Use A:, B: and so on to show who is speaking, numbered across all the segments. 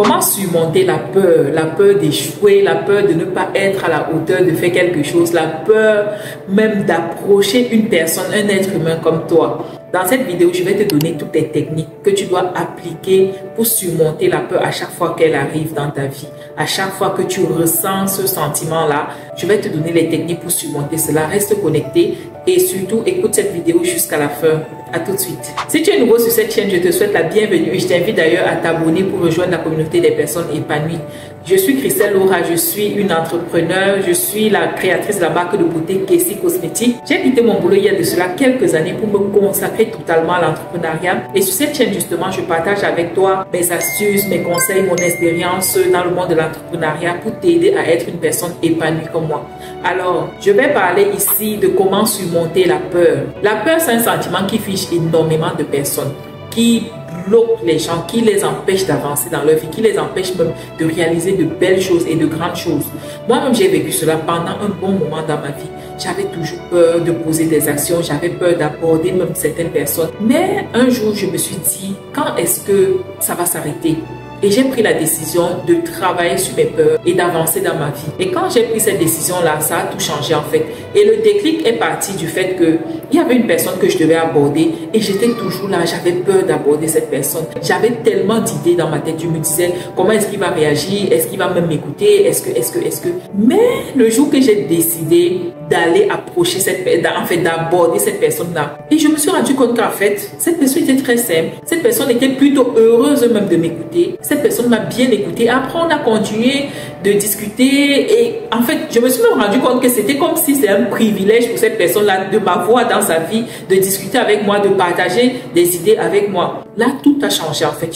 A: Comment surmonter la peur d'échouer, la peur de ne pas être à la hauteur de faire quelque chose, la peur même d'approcher une personne, un être humain comme toi. Dans cette vidéo, je vais te donner toutes les techniques que tu dois appliquer pour surmonter la peur à chaque fois qu'elle arrive dans ta vie. À chaque fois que tu ressens ce sentiment-là, je vais te donner les techniques pour surmonter cela. Reste connecté et surtout écoute cette vidéo jusqu'à la fin. À tout de suite. Si tu es nouveau sur cette chaîne, je te souhaite la bienvenue et je t'invite d'ailleurs à t'abonner pour rejoindre la communauté des personnes épanouies. Je suis Christelle Laura, je suis une entrepreneure, je suis la créatrice de la marque de beauté Kessie Cosmétique. J'ai quitté mon boulot il y a de cela quelques années pour me consacrer totalement à l'entrepreneuriat. Et sur cette chaîne, justement, je partage avec toi mes astuces, mes conseils, mon expérience dans le monde de l'entrepreneuriat pour t'aider à être une personne épanouie comme moi. Alors, je vais parler ici de comment surmonter la peur. La peur, c'est un sentiment qui fiche énormément de personnes, qui bloque les gens, qui les empêche d'avancer dans leur vie, qui les empêche même de réaliser de belles choses et de grandes choses. Moi-même, j'ai vécu cela pendant un bon moment dans ma vie. J'avais toujours peur de poser des actions, j'avais peur d'aborder même certaines personnes. Mais un jour, je me suis dit, quand est-ce que ça va s'arrêter? Et j'ai pris la décision de travailler sur mes peurs et d'avancer dans ma vie. Et quand j'ai pris cette décision-là, ça a tout changé en fait. Et le déclic est parti du fait qu'il y avait une personne que je devais aborder et j'étais toujours là, j'avais peur d'aborder cette personne. J'avais tellement d'idées dans ma tête, je me disais comment est-ce qu'il va réagir, est-ce qu'il va même m'écouter, est-ce que... Mais le jour que j'ai décidé d'aller approcher cette personne, en fait d'aborder cette personne-là, et je me suis rendu compte qu'en fait, cette personne était très simple, cette personne était plutôt heureuse même de m'écouter. Cette personne m'a bien écouté. Après, on a continué de discuter et en fait, je me suis même rendu compte que c'était comme si c'était un privilège pour cette personne-là de m'avoir dans sa vie, de discuter avec moi, de partager des idées avec moi. Là, tout a changé en fait.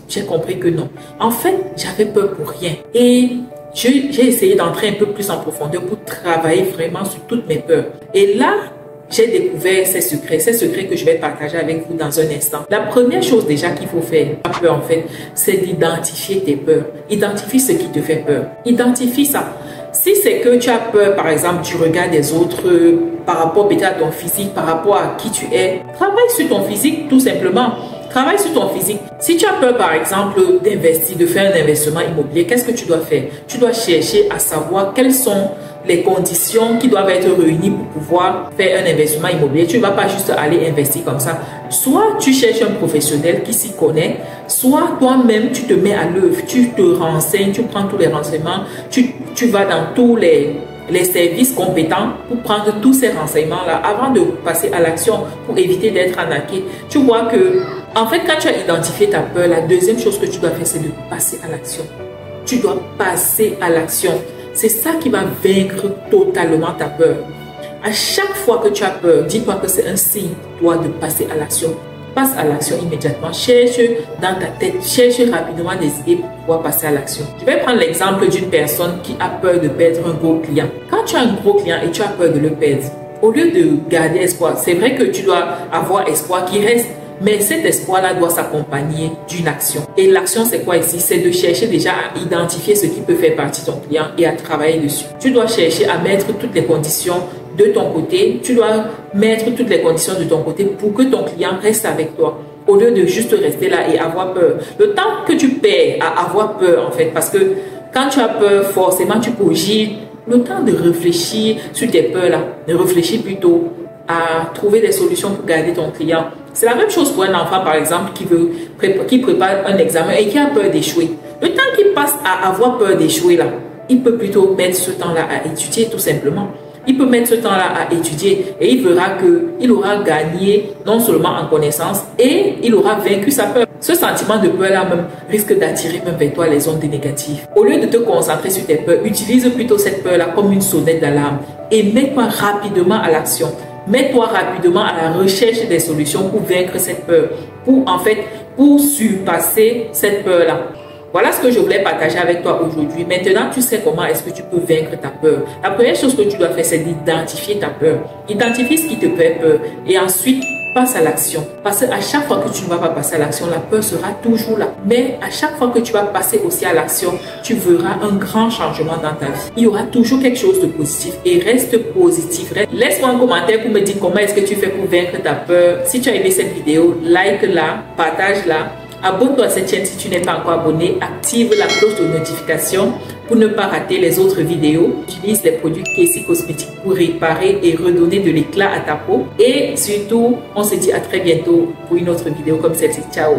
A: J'ai compris que non. En fait, j'avais peur pour rien. Et j'ai essayé d'entrer un peu plus en profondeur pour travailler vraiment sur toutes mes peurs. Et là, j'ai découvert ces secrets que je vais partager avec vous dans un instant. La première chose déjà qu'il faut faire, pas peur en fait, c'est d'identifier tes peurs. Identifie ce qui te fait peur. Identifie ça. Si c'est que tu as peur, par exemple, du regard des autres, par rapport peut-être à ton physique, par rapport à qui tu es, travaille sur ton physique tout simplement. Travaille sur ton physique. Si tu as peur, par exemple, d'investir, de faire un investissement immobilier, qu'est-ce que tu dois faire? Tu dois chercher à savoir quelles sont les conditions qui doivent être réunies pour pouvoir faire un investissement immobilier. Tu ne vas pas juste aller investir comme ça. Soit tu cherches un professionnel qui s'y connaît, soit toi-même tu te mets à l'œuvre, tu te renseignes, tu prends tous les renseignements, tu vas dans tous les services compétents pour prendre tous ces renseignements-là avant de passer à l'action pour éviter d'être arnaqué. Tu vois que, en fait, quand tu as identifié ta peur, la deuxième chose que tu dois faire, c'est de passer à l'action. Tu dois passer à l'action. C'est ça qui va vaincre totalement ta peur. À chaque fois que tu as peur, dis-toi que c'est un signe pour toi de passer à l'action. Passe à l'action immédiatement. Cherche dans ta tête, cherche rapidement des idées pour pouvoir passer à l'action. Je vais prendre l'exemple d'une personne qui a peur de perdre un gros client. Quand tu as un gros client et tu as peur de le perdre, au lieu de garder espoir, c'est vrai que tu dois avoir espoir qui reste, mais cet espoir-là doit s'accompagner d'une action. Et l'action, c'est quoi ici? C'est de chercher déjà à identifier ce qui peut faire partie de ton client et à travailler dessus. Tu dois chercher à mettre toutes les conditions de ton côté. Tu dois mettre toutes les conditions de ton côté pour que ton client reste avec toi. Au lieu de juste rester là et avoir peur. Le temps que tu perds à avoir peur, en fait, parce que quand tu as peur, forcément, tu cogites. Le temps de réfléchir sur tes peurs-là, de réfléchir plutôt à trouver des solutions pour garder ton client. C'est la même chose pour un enfant, par exemple, qui prépare un examen et qui a peur d'échouer. Le temps qu'il passe à avoir peur d'échouer, là, il peut plutôt mettre ce temps-là à étudier, tout simplement. Il peut mettre ce temps-là à étudier et il verra qu'il aura gagné non seulement en connaissance et il aura vaincu sa peur. Ce sentiment de peur-là même risque d'attirer même vers toi les ondes négatives. Au lieu de te concentrer sur tes peurs, utilise plutôt cette peur-là comme une sonnette d'alarme et mets-toi rapidement à l'action. Mets-toi rapidement à la recherche des solutions pour vaincre cette peur, pour surpasser cette peur-là. Voilà ce que je voulais partager avec toi aujourd'hui. Maintenant, tu sais comment est-ce que tu peux vaincre ta peur. La première chose que tu dois faire, c'est d'identifier ta peur. Identifie ce qui te fait peur et ensuite passe à l'action. Parce qu'à chaque fois que tu ne vas pas passer à l'action, la peur sera toujours là. Mais à chaque fois que tu vas passer aussi à l'action, tu verras un grand changement dans ta vie. Il y aura toujours quelque chose de positif et reste positif. Laisse-moi un commentaire pour me dire comment est-ce que tu fais pour vaincre ta peur. Si tu as aimé cette vidéo, like-la, partage-la. Abonne-toi à cette chaîne si tu n'es pas encore abonné. Active la cloche de notification pour ne pas rater les autres vidéos. Utilise les produits Kessie Cosmétiques pour réparer et redonner de l'éclat à ta peau. Et surtout, on se dit à très bientôt pour une autre vidéo comme celle-ci. Ciao!